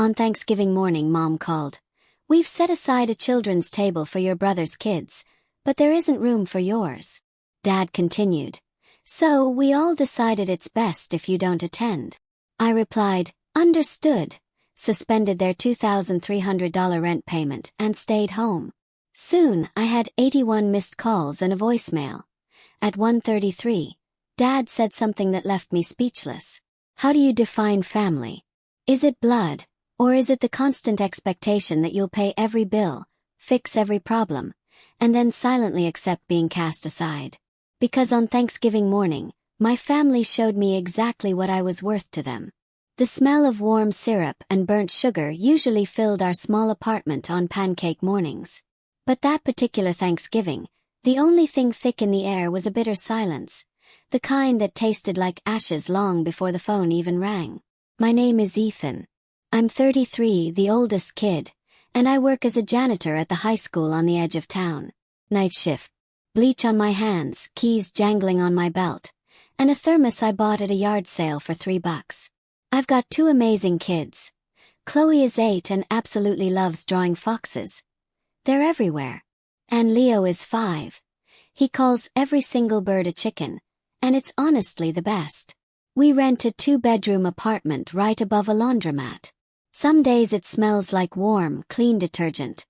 On Thanksgiving morning, Mom called. "We've set aside a children's table for your brother's kids, but there isn't room for yours." Dad continued. "So we all decided it's best if you don't attend." I replied, "Understood," suspended their $2,300 rent payment, and stayed home. Soon, I had 81 missed calls and a voicemail. At 1:33, Dad said something that left me speechless. "How do you define family? Is it blood, or is it the constant expectation that you'll pay every bill, fix every problem, and then silently accept being cast aside?" Because on Thanksgiving morning, my family showed me exactly what I was worth to them. The smell of warm syrup and burnt sugar usually filled our small apartment on pancake mornings. But that particular Thanksgiving, the only thing thick in the air was a bitter silence, the kind that tasted like ashes long before the phone even rang. My name is Ethan. I'm 33, the oldest kid, and I work as a janitor at the high school on the edge of town. Night shift. Bleach on my hands, keys jangling on my belt, and a thermos I bought at a yard sale for $3. I've got two amazing kids. Chloe is 8 and absolutely loves drawing foxes. They're everywhere. And Leo is 5. He calls every single bird a chicken, and it's honestly the best. We rent a 2-bedroom apartment right above a laundromat. Some days it smells like warm, clean detergent.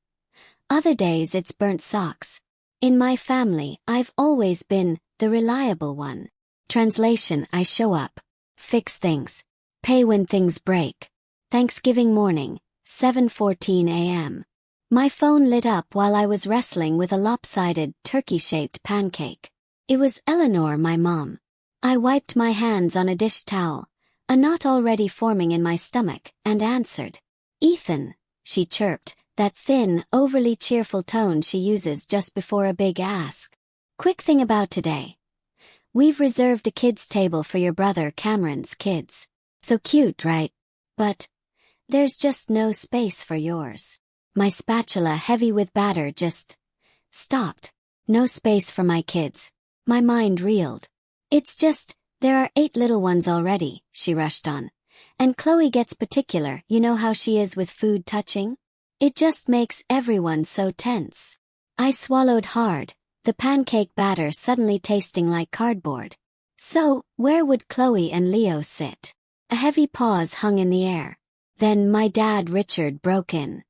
Other days it's burnt socks. In my family, I've always been the reliable one. Translation: I show up, fix things, pay when things break. Thanksgiving morning, 7:14 a.m. My phone lit up while I was wrestling with a lopsided, turkey-shaped pancake. It was Eleanor, my mom. I wiped my hands on a dish towel, a knot already forming in my stomach, and answered. "Ethan," she chirped, that thin, overly cheerful tone she uses just before a big ask. "Quick thing about today. We've reserved a kids' table for your brother Cameron's kids. So cute, right? But there's just no space for yours." My spatula, heavy with batter, just stopped. No space for my kids. My mind reeled. "It's just, there are 8 little ones already," she rushed on. "And Chloe gets particular, you know how she is with food touching? It just makes everyone so tense." I swallowed hard, the pancake batter suddenly tasting like cardboard. "So, where would Chloe and Leo sit?" A heavy pause hung in the air. Then my dad Richard broke in.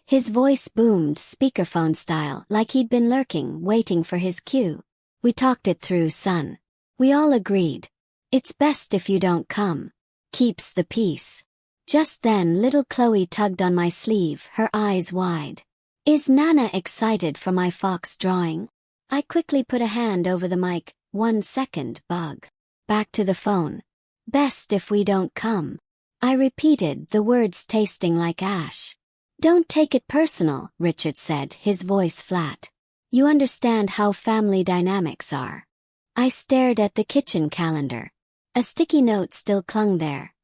His voice boomed speakerphone style, like he'd been lurking, waiting for his cue. "We talked it through, son. We all agreed. It's best if you don't come. Keeps the peace." Just then little Chloe tugged on my sleeve, her eyes wide. "Is Nana excited for my fox drawing?" I quickly put a hand over the mic. 1 second, bug. Back to the phone. "Best if we don't come." I repeated, the words tasting like ash. "Don't take it personal," Richard said, his voice flat. "You understand how family dynamics are." I stared at the kitchen calendar. A sticky note still clung there.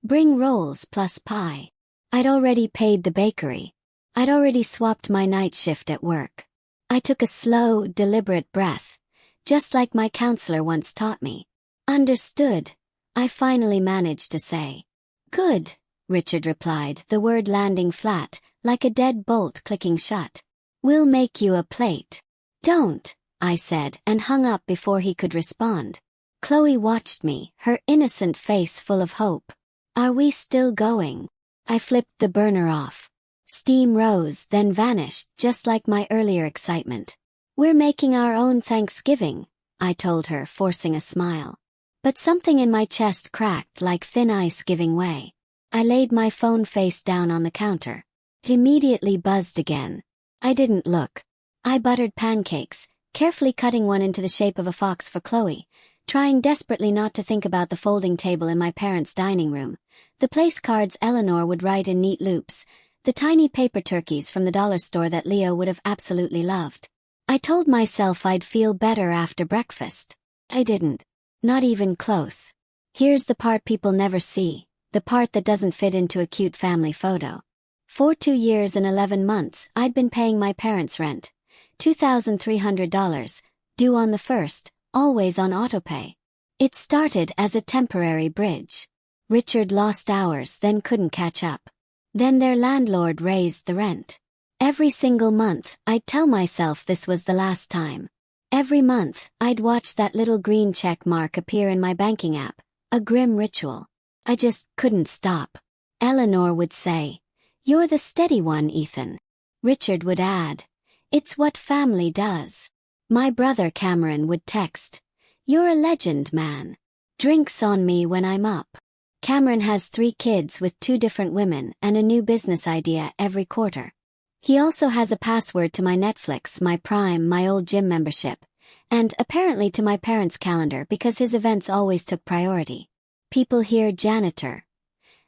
"Bring rolls plus pie." I'd already paid the bakery. I'd already swapped my night shift at work. I took a slow, deliberate breath, just like my counselor once taught me. "Understood," I finally managed to say. "Good," Richard replied, the word landing flat, like a dead bolt clicking shut. "We'll make you a plate." "Don't," I said, and hung up before he could respond. Chloe watched me, her innocent face full of hope. "Are we still going?" I flipped the burner off. Steam rose, then vanished, just like my earlier excitement. "We're making our own Thanksgiving," I told her, forcing a smile. But something in my chest cracked like thin ice giving way. I laid my phone face down on the counter. It immediately buzzed again. I didn't look. I buttered pancakes, carefully cutting one into the shape of a fox for Chloe, trying desperately not to think about the folding table in my parents' dining room, the place cards Eleanor would write in neat loops, the tiny paper turkeys from the dollar store that Leo would have absolutely loved. I told myself I'd feel better after breakfast. I didn't. Not even close. Here's the part people never see, the part that doesn't fit into a cute family photo. For 2 years and 11 months, I'd been paying my parents' rent. $2,300, due on the 1st, always on autopay. It started as a temporary bridge. Richard lost hours, then couldn't catch up. Then their landlord raised the rent. Every single month, I'd tell myself this was the last time. Every month, I'd watch that little green check mark appear in my banking app, a grim ritual. I just couldn't stop. Eleanor would say, "You're the steady one, Ethan." Richard would add, "It's what family does." My brother Cameron would text, "You're a legend, man. Drinks on me when I'm up." Cameron has 3 kids with 2 different women and a new business idea every quarter. He also has a password to my Netflix, my Prime, my old gym membership, and apparently to my parents' calendar because his events always took priority. People hear janitor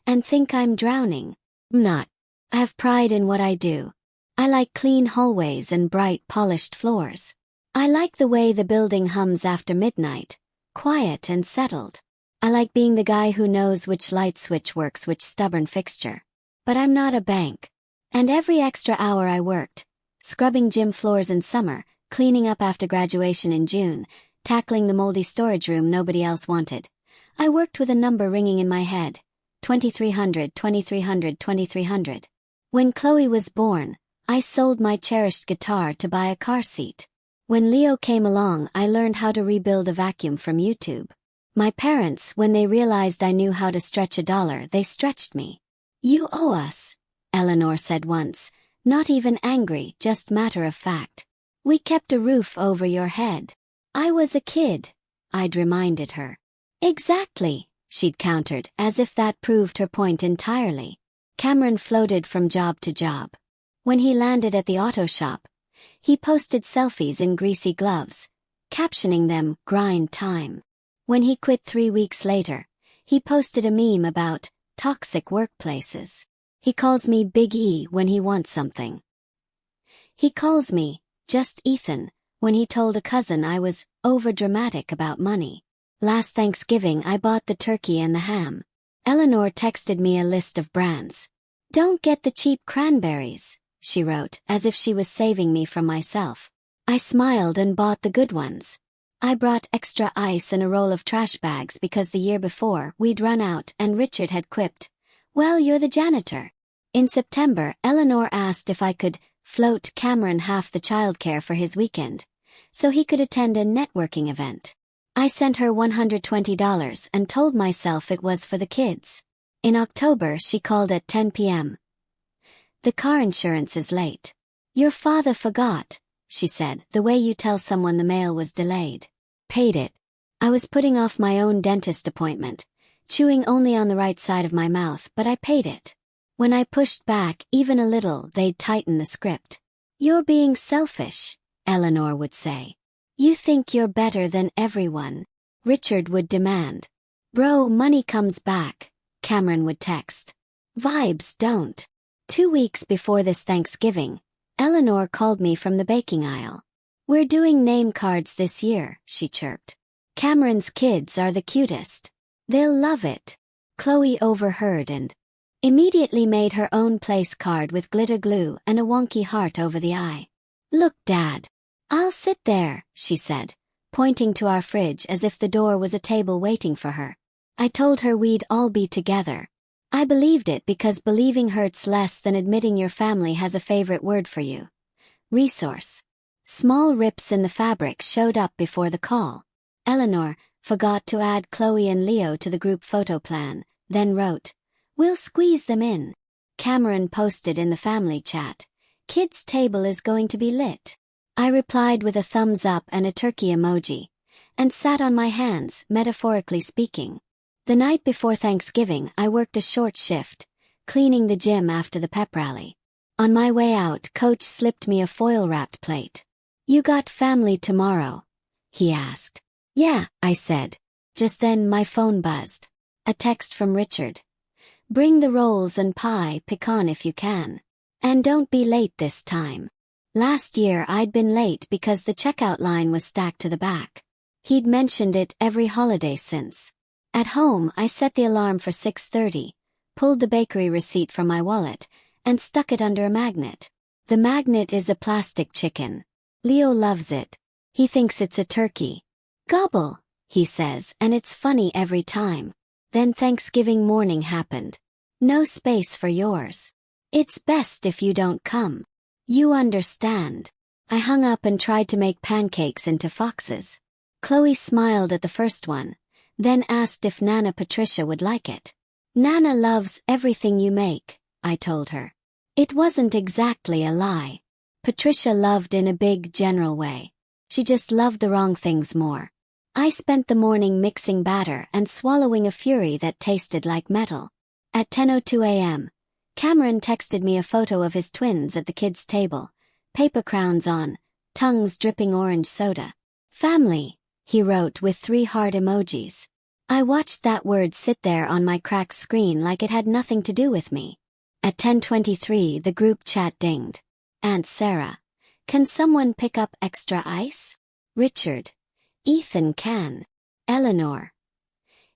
and think I'm drowning. I'm not. I have pride in what I do. I like clean hallways and bright polished floors. I like the way the building hums after midnight, quiet and settled. I like being the guy who knows which light switch works which stubborn fixture. But I'm not a bank. And every extra hour I worked, scrubbing gym floors in summer, cleaning up after graduation in June, tackling the moldy storage room nobody else wanted, I worked with a number ringing in my head. 2300, 2300, 2300. When Chloe was born, I sold my cherished guitar to buy a car seat. When Leo came along, I learned how to rebuild a vacuum from YouTube. My parents, when they realized I knew how to stretch $1, they stretched me. "You owe us," Eleanor said once, not even angry, just matter of fact. "We kept a roof over your head." "I was a kid," I'd reminded her. "Exactly," she'd countered, as if that proved her point entirely. Cameron floated from job to job. When he landed at the auto shop, he posted selfies in greasy gloves, captioning them, "Grind time." When he quit 3 weeks later, he posted a meme about toxic workplaces. He calls me Big E when he wants something. He calls me just Ethan when he told a cousin I was overdramatic about money. Last Thanksgiving I bought the turkey and the ham. Eleanor texted me a list of brands. "Don't get the cheap cranberries," she wrote, as if she was saving me from myself. I smiled and bought the good ones. I brought extra ice and a roll of trash bags because the year before we'd run out and Richard had quipped, "Well, you're the janitor." In September, Eleanor asked if I could float Cameron half the childcare for his weekend, so he could attend a networking event. I sent her $120 and told myself it was for the kids. In October, she called at 10 p.m. "The car insurance is late." "Your father forgot," she said, "the way you tell someone the mail was delayed." Paid it. I was putting off my own dentist appointment, chewing only on the right side of my mouth, but I paid it. When I pushed back even a little, they'd tighten the script. "You're being selfish," Eleanor would say. "You think you're better than everyone," Richard would demand. "Bro, money comes back," Cameron would text. "Vibes don't." 2 weeks before this Thanksgiving, Eleanor called me from the baking aisle. "We're doing name cards this year," she chirped. "Cameron's kids are the cutest. They'll love it." Chloe overheard and immediately made her own place card with glitter glue and a wonky heart over the eye. "Look, Dad. I'll sit there," she said, pointing to our fridge as if the door was a table waiting for her. I told her we'd all be together. I believed it because believing hurts less than admitting your family has a favorite word for you. Resource. Small rips in the fabric showed up before the call. Eleanor forgot to add Chloe and Leo to the group photo plan, then wrote, "We'll squeeze them in." Cameron posted in the family chat, "Kids' table is going to be lit." I replied with a thumbs up and a turkey emoji, and sat on my hands, metaphorically speaking. The night before Thanksgiving, I worked a short shift, cleaning the gym after the pep rally. On my way out, Coach slipped me a foil-wrapped plate. "You got family tomorrow?" he asked. "Yeah," I said. Just then my phone buzzed. A text from Richard. "Bring the rolls and pie, pecan if you can. And don't be late this time." Last year I'd been late because the checkout line was stacked to the back. He'd mentioned it every holiday since. At home, I set the alarm for 6:30, pulled the bakery receipt from my wallet, and stuck it under a magnet. The magnet is a plastic chicken. Leo loves it. He thinks it's a turkey. "Gobble," he says, and it's funny every time. Then Thanksgiving morning happened. "No space for yours." It's best if you don't come. You understand. I hung up and tried to make pancakes into foxes. Chloe smiled at the first one, then asked if Nana Patricia would like it. Nana loves everything you make, I told her. It wasn't exactly a lie. Patricia loved in a big general way. She just loved the wrong things more. I spent the morning mixing batter and swallowing a fury that tasted like metal. At 10:02 a.m., Cameron texted me a photo of his twins at the kids' table, paper crowns on, tongues dripping orange soda. Family, he wrote with 3 heart emojis. I watched that word sit there on my cracked screen like it had nothing to do with me. At 10:23 the group chat dinged. Aunt Sarah, can someone pick up extra ice? Richard, Ethan can. Eleanor,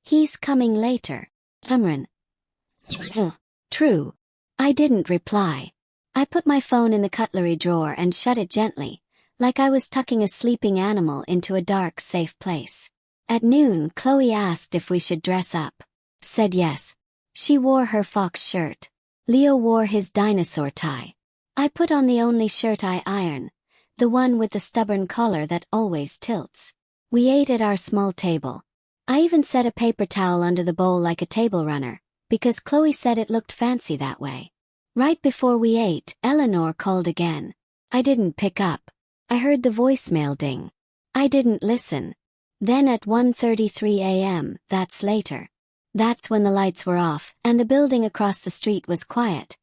he's coming later. Cameron, true. I didn't reply. I put my phone in the cutlery drawer and shut it gently, like I was tucking a sleeping animal into a dark, safe place. At noon, Chloe asked if we should dress up. Said yes. She wore her fox shirt. Leo wore his dinosaur tie. I put on the only shirt I iron, the one with the stubborn collar that always tilts. We ate at our small table. I even set a paper towel under the bowl like a table runner, because Chloe said it looked fancy that way. Right before we ate, Eleanor called again. I didn't pick up. I heard the voicemail ding. I didn't listen. Then at 1:33 a.m., that's later. That's when the lights were off and the building across the street was quiet,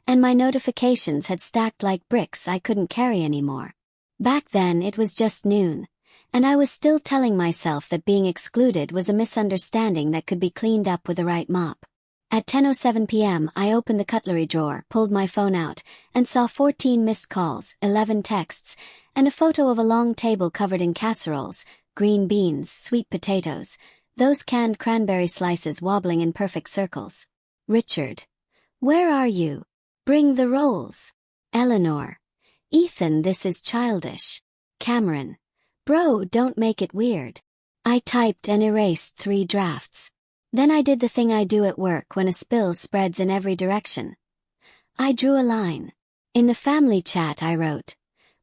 and my notifications had stacked like bricks I couldn't carry anymore. Back then it was just noon, and I was still telling myself that being excluded was a misunderstanding that could be cleaned up with the right mop. At 10:07 p.m. I opened the cutlery drawer, pulled my phone out, and saw 14 missed calls, 11 texts, and a photo of a long table covered in casseroles, green beans, sweet potatoes, those canned cranberry slices wobbling in perfect circles. Richard, where are you? Bring the rolls. Eleanor, Ethan, this is childish. Cameron, bro, don't make it weird. I typed and erased 3 drafts. Then I did the thing I do at work when a spill spreads in every direction. I drew a line. In the family chat I wrote,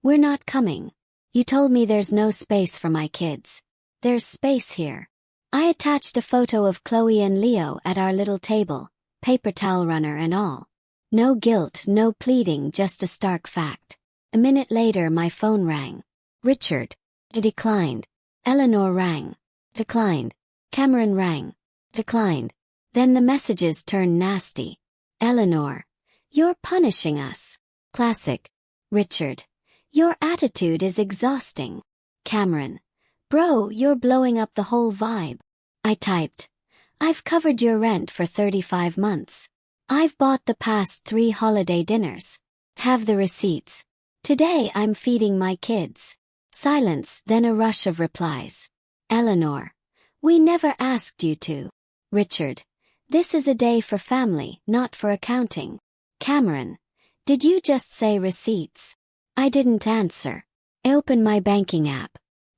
we're not coming. You told me there's no space for my kids. There's space here. I attached a photo of Chloe and Leo at our little table, paper towel runner and all. No guilt, no pleading, just a stark fact. A minute later my phone rang. Richard. Declined. Eleanor rang. Declined. Cameron rang. Declined. Then the messages turned nasty. Eleanor, you're punishing us. Classic. Richard, your attitude is exhausting. Cameron, bro, you're blowing up the whole vibe. I typed, I've covered your rent for 35 months. I've bought the past 3 holiday dinners. Have the receipts. Today I'm feeding my kids. Silence, then a rush of replies. Eleanor, we never asked you to. Richard, this is a day for family, not for accounting. Cameron, did you just say receipts? I didn't answer. I opened my banking app.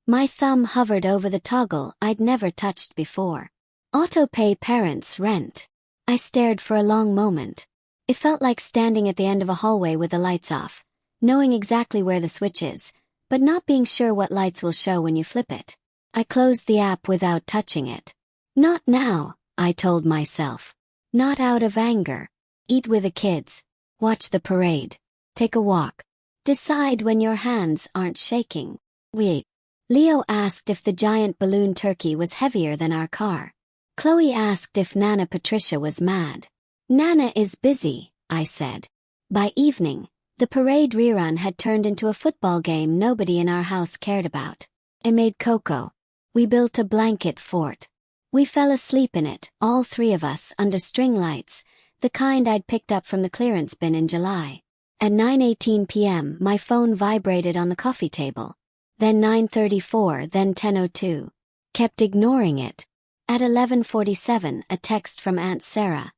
My thumb hovered over the toggle I'd never touched before. Auto-pay parents' rent. I stared for a long moment. It felt like standing at the end of a hallway with the lights off, knowing exactly where the switch is, but not being sure what lights will show when you flip it. I closed the app without touching it. Not now, I told myself. Not out of anger. Eat with the kids. Watch the parade. Take a walk. Decide when your hands aren't shaking. Wait. Leo asked if the giant balloon turkey was heavier than our car. Chloe asked if Nana Patricia was mad. Nana is busy, I said. By evening, the parade rerun had turned into a football game nobody in our house cared about. I made cocoa. We built a blanket fort. We fell asleep in it, all 3 of us, under string lights, the kind I'd picked up from the clearance bin in July. At 9:18 p.m. my phone vibrated on the coffee table. Then 9:34, then 10:02. Kept ignoring it. At 11:47 a text from Aunt Sarah.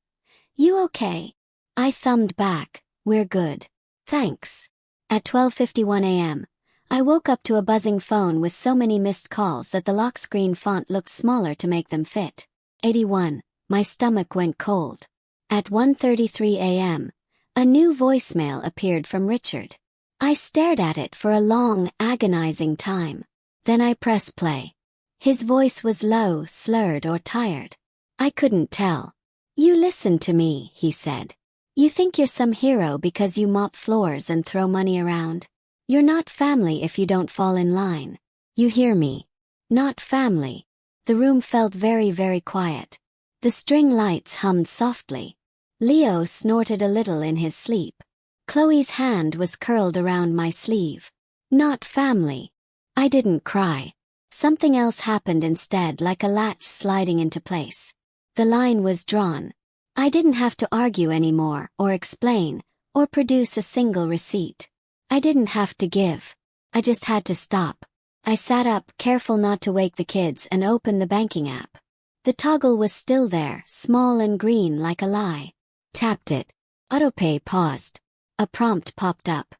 You okay? I thumbed back, we're good. Thanks. At 12:51 a.m. I woke up to a buzzing phone with so many missed calls that the lock screen font looked smaller to make them fit. 81. My stomach went cold. At 1:33 a.m., A new voicemail appeared from Richard. I stared at it for a long, agonizing time. Then I pressed play. His voice was low, slurred, or tired. I couldn't tell. "You listen to me," he said. "You think you're some hero because you mop floors and throw money around. You're not family if you don't fall in line. You hear me? Not family." The room felt very, very quiet. The string lights hummed softly. Leo snorted a little in his sleep. Chloe's hand was curled around my sleeve. Not family. I didn't cry. Something else happened instead, like a latch sliding into place. The line was drawn. I didn't have to argue anymore, or explain, or produce a single receipt. I didn't have to give. I just had to stop. I sat up, careful not to wake the kids, and opened the banking app. The toggle was still there, small and green like a lie. Tapped it. Autopay paused. A prompt popped up.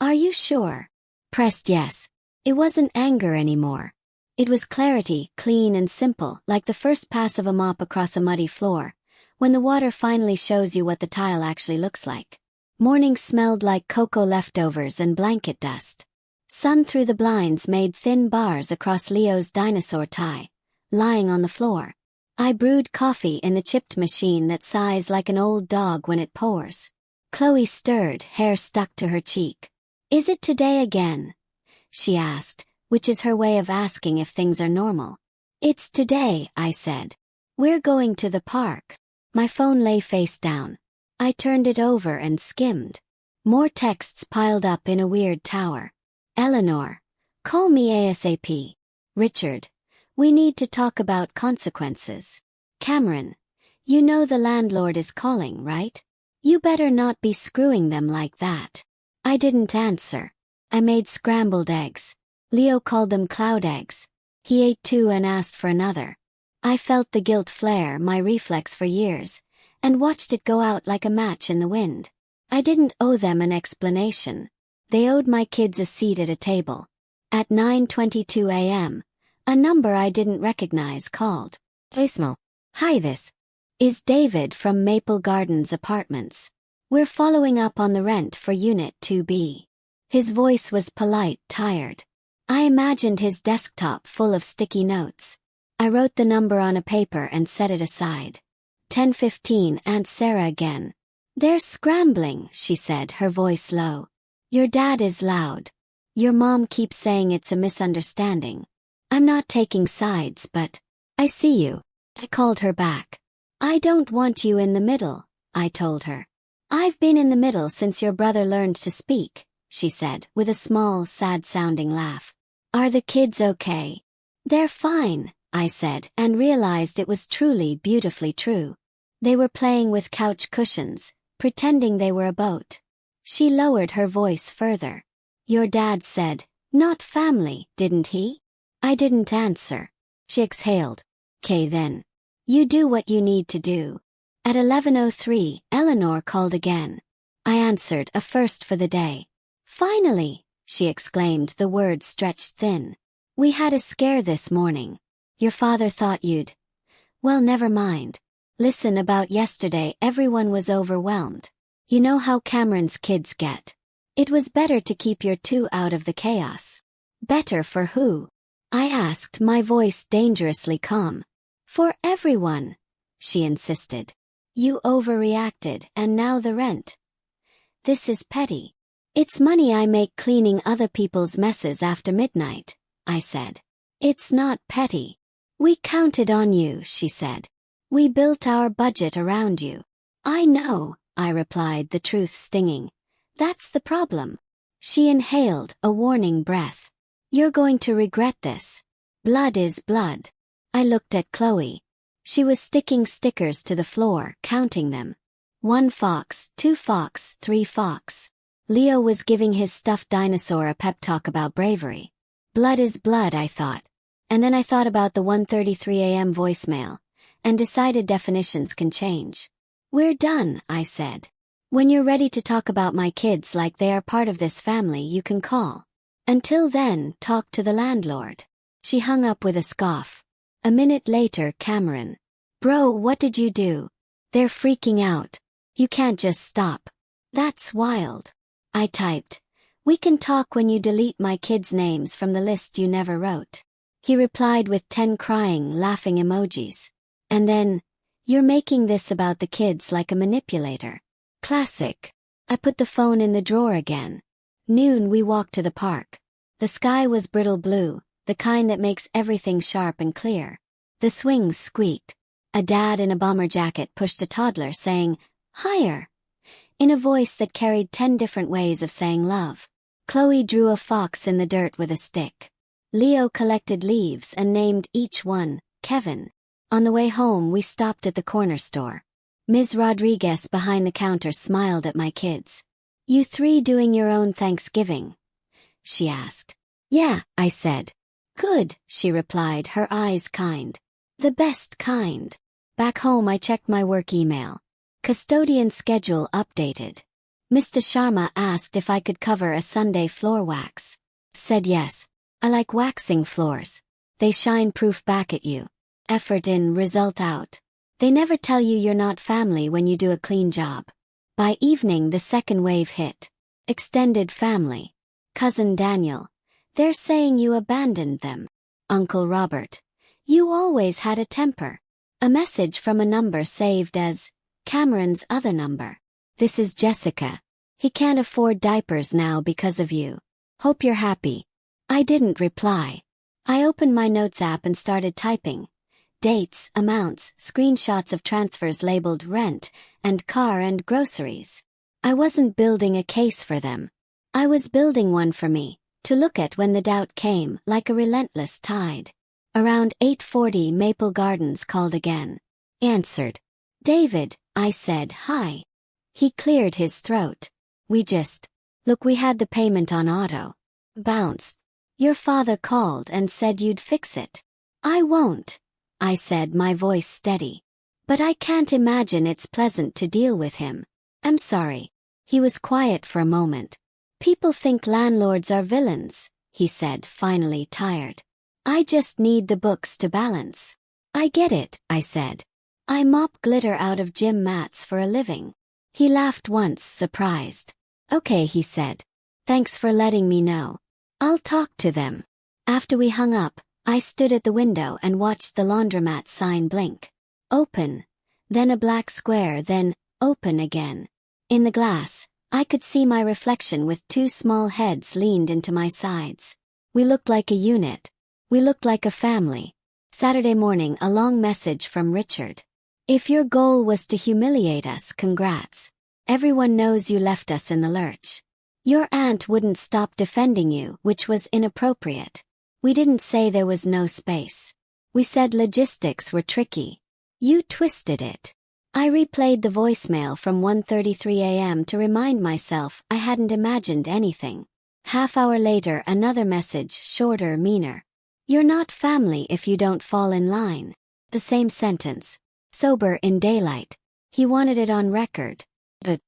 "Are you sure?" Pressed yes. It wasn't anger anymore. It was clarity, clean and simple, like the first pass of a mop across a muddy floor, when the water finally shows you what the tile actually looks like. Morning smelled like cocoa leftovers and blanket dust. Sun through the blinds made thin bars across Leo's dinosaur tie, lying on the floor. I brewed coffee in the chipped machine that sighs like an old dog when it pours. Chloe stirred, hair stuck to her cheek. "Is it today again?" she asked, which is her way of asking if things are normal. "It's today," I said. "We're going to the park." My phone lay face down. I turned it over and skimmed. More texts piled up in a weird tower. "Eleanor, call me ASAP. Richard, we need to talk about consequences. Cameron, you know the landlord is calling, right? You better not be screwing them like that." I didn't answer. I made scrambled eggs. Leo called them cloud eggs. He ate two and asked for another. I felt the guilt flare, my reflex for years, and watched it go out like a match in the wind. I didn't owe them an explanation. They owed my kids a seat at a table. At 9:22 a.m., a number I didn't recognize called. "Voicemail. Hi, this is David from Maple Gardens Apartments. We're following up on the rent for Unit 2B. His voice was polite, tired. I imagined his desktop full of sticky notes. I wrote the number on a paper and set it aside. 10:15, Aunt Sarah again. "They're scrambling," she said, her voice low. "Your dad is loud. Your mom keeps saying it's a misunderstanding. I'm not taking sides, but I see you." I called her back. "I don't want you in the middle," I told her. "I've been in the middle since your brother learned to speak," she said, with a small, sad-sounding laugh. "Are the kids okay?" "They're fine," I said, and realized it was truly, beautifully true. They were playing with couch cushions, pretending they were a boat. She lowered her voice further. "Your dad said, not family, didn't he?" I didn't answer. She exhaled. "'Kay then. You do what you need to do." At 11:03, Eleanor called again. I answered, a first for the day. "Finally!" she exclaimed, the words stretched thin. "We had a scare this morning. Your father thought you'd—" "Well, never mind. Listen, about yesterday everyone was overwhelmed. You know how Cameron's kids get. It was better to keep your two out of the chaos." "Better for who?" I asked, my voice dangerously calm. "For everyone," she insisted. "You overreacted, and now the rent. This is petty. It's money I make cleaning other people's messes after midnight," I said. "It's not petty. We counted on you," she said. "We built our budget around you." "I know," I replied, the truth stinging. "That's the problem." She inhaled, a warning breath. "You're going to regret this. Blood is blood." I looked at Chloe. She was sticking stickers to the floor, counting them. 1 fox, 2 fox, 3 fox. Leo was giving his stuffed dinosaur a pep talk about bravery. Blood is blood, I thought. And then I thought about the 1:33 a.m. voicemail, and decided definitions can change. "We're done," I said. "When you're ready to talk about my kids like they are part of this family, you can call. Until then, talk to the landlord." She hung up with a scoff. A minute later, Cameron. "Bro, what did you do? They're freaking out. You can't just stop." That's wild. I typed. We can talk when you delete my kids' names from the list you never wrote. He replied with 10 crying, laughing emojis. And then, you're making this about the kids like a manipulator. Classic. I put the phone in the drawer again. Noon we walked to the park. The sky was brittle blue, the kind that makes everything sharp and clear. The swings squeaked. A dad in a bomber jacket pushed a toddler saying, "Higher," in a voice that carried 10 different ways of saying love. Chloe drew a fox in the dirt with a stick. Leo collected leaves and named each one Kevin. On the way home we stopped at the corner store. Ms. Rodriguez behind the counter smiled at my kids. "You three doing your own Thanksgiving?" she asked. "Yeah," I said. "Good," she replied, her eyes kind. "The best kind." Back home I checked my work email. Custodian schedule updated. Mr. Sharma asked if I could cover a Sunday floor wax. Said yes. I like waxing floors. They shine proof back at you. Effort in, result out. They never tell you you're not family when you do a clean job. By evening the second wave hit. Extended family. Cousin Daniel. They're saying you abandoned them. Uncle Robert. You always had a temper. A message from a number saved as Cameron's other number. This is Jessica. He can't afford diapers now because of you. Hope you're happy. I didn't reply. I opened my notes app and started typing. Dates, amounts, screenshots of transfers labeled rent, and car and groceries. I wasn't building a case for them. I was building one for me, to look at when the doubt came, like a relentless tide. Around 8:40 Maple Gardens called again. Answered. "David," I said, "Hi." He cleared his throat. Look, we had the payment on auto. Bounced. Your father called and said you'd fix it. I won't, I said, my voice steady. But I can't imagine it's pleasant to deal with him. I'm sorry. He was quiet for a moment. People think landlords are villains, he said, finally tired. I just need the books to balance. I get it, I said. I mop glitter out of gym mats for a living. He laughed once, surprised. Okay, he said. Thanks for letting me know. I'll talk to them. After we hung up, I stood at the window and watched the laundromat sign blink. Open. Then a black square, then open again. In the glass, I could see my reflection with two small heads leaned into my sides. We looked like a unit. We looked like a family. Saturday morning, a long message from Richard. If your goal was to humiliate us, congrats. Everyone knows you left us in the lurch. Your aunt wouldn't stop defending you, which was inappropriate. We didn't say there was no space. We said logistics were tricky. You twisted it. I replayed the voicemail from 1:33 a.m. to remind myself I hadn't imagined anything. Half-hour later, another message, shorter, meaner. You're not family if you don't fall in line. The same sentence. Sober in daylight. He wanted it on record. But,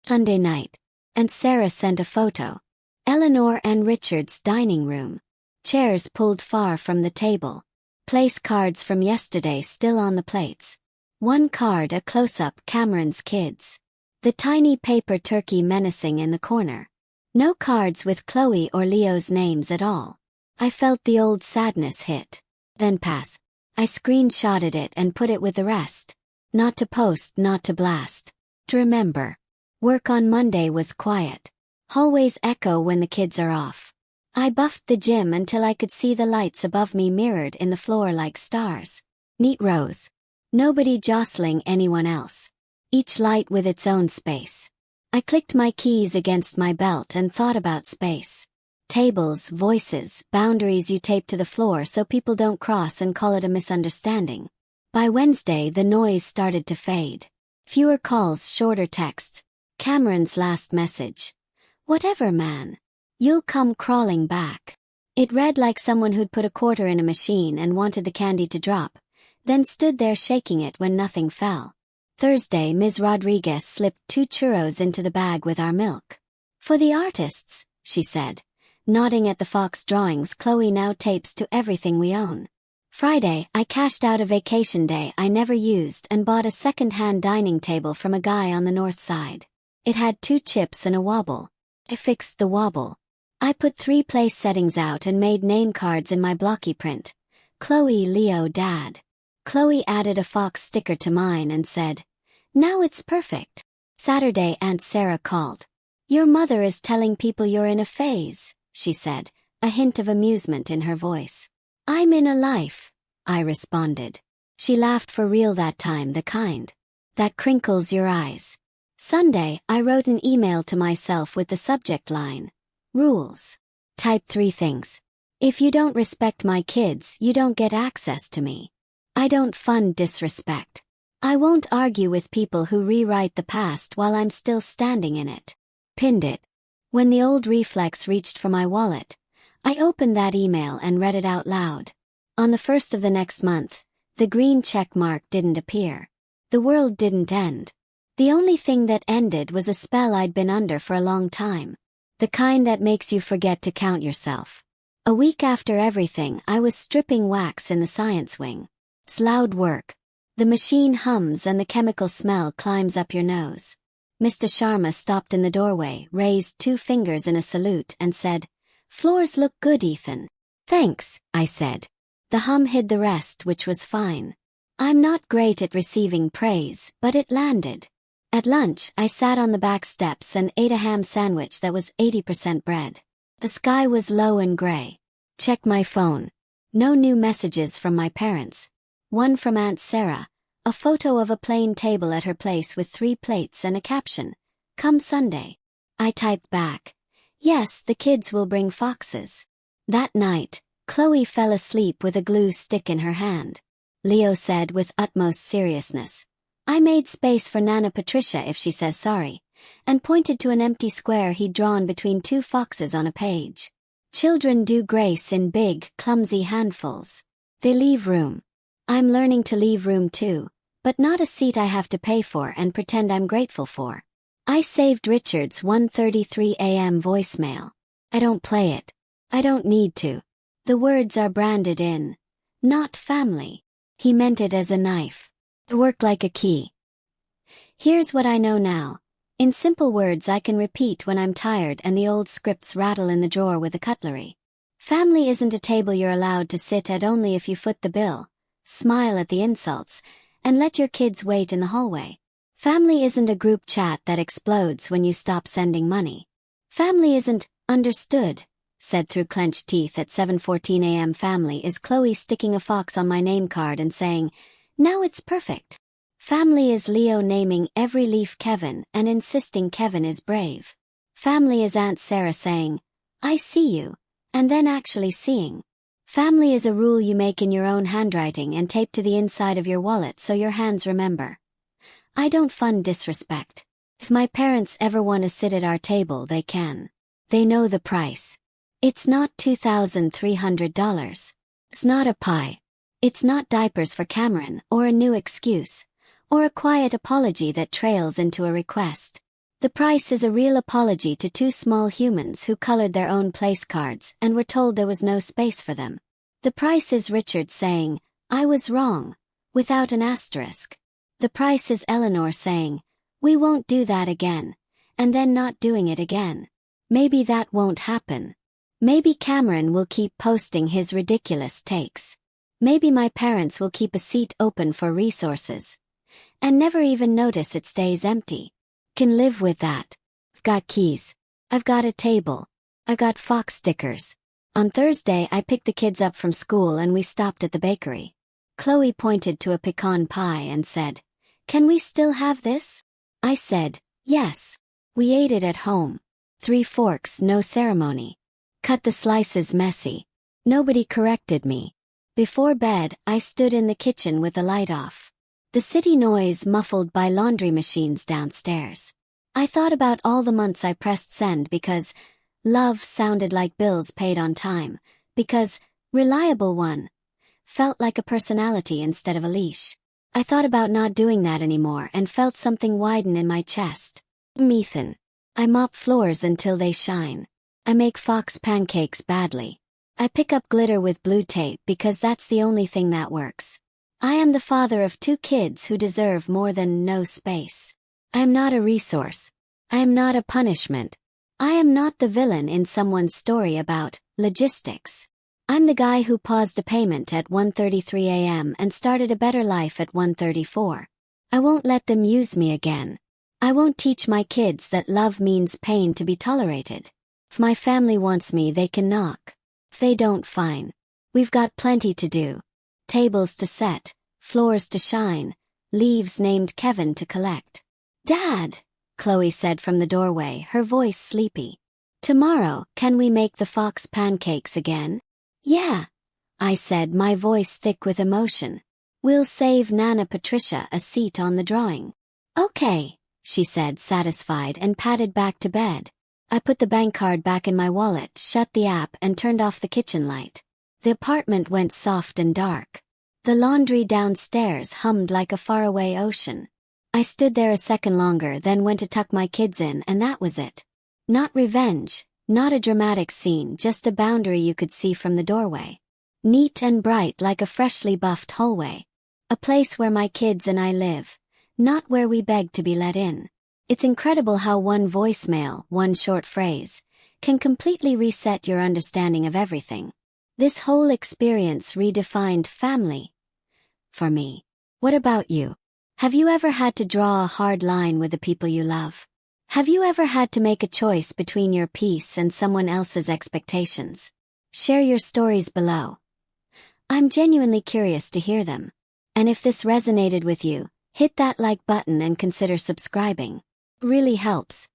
Sunday night. And Sarah sent a photo. Eleanor and Richard's dining room. Chairs pulled far from the table. Place cards from yesterday still on the plates. One card, a close-up, Cameron's kids. The tiny paper turkey menacing in the corner. No cards with Chloe or Leo's names at all. I felt the old sadness hit. Then pass. I screenshotted it and put it with the rest. Not to post, not to blast. To remember. Work on Monday was quiet. Hallways echo when the kids are off. I buffed the gym until I could see the lights above me mirrored in the floor like stars. Neat rows. Nobody jostling anyone else. Each light with its own space. I clicked my keys against my belt and thought about space. Tables, voices, boundaries you tape to the floor so people don't cross and call it a misunderstanding. By Wednesday the noise started to fade. Fewer calls, shorter texts. Cameron's last message. Whatever, man. You'll come crawling back. It read like someone who'd put a quarter in a machine and wanted the candy to drop, then stood there shaking it when nothing fell. Thursday, Ms. Rodriguez slipped 2 churros into the bag with our milk. For the artists, she said. Nodding at the Fox drawings Chloe now tapes to everything we own. Friday, I cashed out a vacation day I never used and bought a second-hand dining table from a guy on the north side. It had 2 chips and a wobble. I fixed the wobble. I put 3 place settings out and made name cards in my blocky print. Chloe, Leo, Dad. Chloe added a fox sticker to mine and said, "Now it's perfect." Saturday, Aunt Sarah called. "Your mother is telling people you're in a phase," she said, a hint of amusement in her voice. "I'm in a life," I responded. She laughed for real that time, the kind that crinkles your eyes. Sunday, I wrote an email to myself with the subject line, "Rules." Type 3 things. If you don't respect my kids, you don't get access to me. I don't fund disrespect. I won't argue with people who rewrite the past while I'm still standing in it. Pinned it. When the old reflex reached for my wallet, I opened that email and read it out loud. On the 1st of the next month, the green check mark didn't appear. The world didn't end. The only thing that ended was a spell I'd been under for a long time. The kind that makes you forget to count yourself. A week after everything, I was stripping wax in the science wing. It's loud work. The machine hums and the chemical smell climbs up your nose. Mr. Sharma stopped in the doorway, raised 2 fingers in a salute and said, "Floors look good, Ethan." "Thanks," I said. The hum hid the rest, which was fine. I'm not great at receiving praise, but it landed. At lunch, I sat on the back steps and ate a ham sandwich that was 80% bread. The sky was low and gray. Checked my phone. No new messages from my parents. One from Aunt Sarah, a photo of a plain table at her place with 3 plates and a caption, "Come Sunday." I typed back, "Yes, the kids will bring foxes." That night, Chloe fell asleep with a glue stick in her hand. Leo said with utmost seriousness, "I made space for Nana Patricia if she says sorry," and pointed to an empty square he'd drawn between 2 foxes on a page. Children do grace in big, clumsy handfuls. They leave room. I'm learning to leave room too, but not a seat I have to pay for and pretend I'm grateful for. I saved Richard's 1:33 a.m. voicemail. I don't play it. I don't need to. The words are branded in, "Not family." He meant it as a knife. It worked like a key. Here's what I know now. In simple words I can repeat when I'm tired and the old scripts rattle in the drawer with the cutlery. Family isn't a table you're allowed to sit at only if you foot the bill, smile at the insults, and let your kids wait in the hallway. Family isn't a group chat that explodes when you stop sending money. Family isn't understood, said through clenched teeth at 7:14 a.m. Family is Chloe sticking a fox on my name card and saying, "Now it's perfect." Family is Leo naming every leaf Kevin and insisting Kevin is brave. Family is Aunt Sarah saying, "I see you," and then actually seeing. Family is a rule you make in your own handwriting and tape to the inside of your wallet so your hands remember. I don't fund disrespect. If my parents ever want to sit at our table, they can. They know the price. It's not $2,300. It's not a pie. It's not diapers for Cameron, or a new excuse, or a quiet apology that trails into a request. The price is a real apology to 2 small humans who colored their own place cards and were told there was no space for them. The price is Richard saying, "I was wrong," without an asterisk. The price is Eleanor saying, "We won't do that again," and then not doing it again. Maybe that won't happen. Maybe Cameron will keep posting his ridiculous takes. Maybe my parents will keep a seat open for resources and never even notice it stays empty. Can live with that. I've got keys. I've got a table. I've got fox stickers. On Thursday I picked the kids up from school and we stopped at the bakery. Chloe pointed to a pecan pie and said, "Can we still have this?" I said, "Yes." We ate it at home. 3 forks, no ceremony. Cut the slices messy. Nobody corrected me. Before bed, I stood in the kitchen with the light off. The city noise muffled by laundry machines downstairs. I thought about all the months I pressed send because love sounded like bills paid on time, because reliable one felt like a personality instead of a leash. I thought about not doing that anymore and felt something widen in my chest. Ethan. I mop floors until they shine. I make fox pancakes badly. I pick up glitter with blue tape because that's the only thing that works. I am the father of 2 kids who deserve more than no space. I am not a resource. I am not a punishment. I am not the villain in someone's story about logistics. I'm the guy who paused a payment at 1:33 a.m. and started a better life at 1:34. I won't let them use me again. I won't teach my kids that love means pain to be tolerated. If my family wants me, they can knock. If they don't, fine. We've got plenty to do. Tables to set, floors to shine, leaves named Kevin to collect. Dad, Chloe said from the doorway, her voice sleepy. Tomorrow, can we make the fox pancakes again? Yeah, I said, my voice thick with emotion. We'll save Nana Patricia a seat on the drawing. Okay, she said, satisfied, and padded back to bed. I put the bank card back in my wallet, shut the app, and turned off the kitchen light. The apartment went soft and dark. The laundry downstairs hummed like a faraway ocean. I stood there a second longer, then went to tuck my kids in, and that was it. Not revenge, not a dramatic scene, just a boundary you could see from the doorway. Neat and bright like a freshly buffed hallway. A place where my kids and I live, not where we beg to be let in. It's incredible how one voicemail, one short phrase, can completely reset your understanding of everything. This whole experience redefined family. For me. What about you? Have you ever had to draw a hard line with the people you love? Have you ever had to make a choice between your peace and someone else's expectations? Share your stories below. I'm genuinely curious to hear them. And if this resonated with you, hit that like button and consider subscribing. Really helps.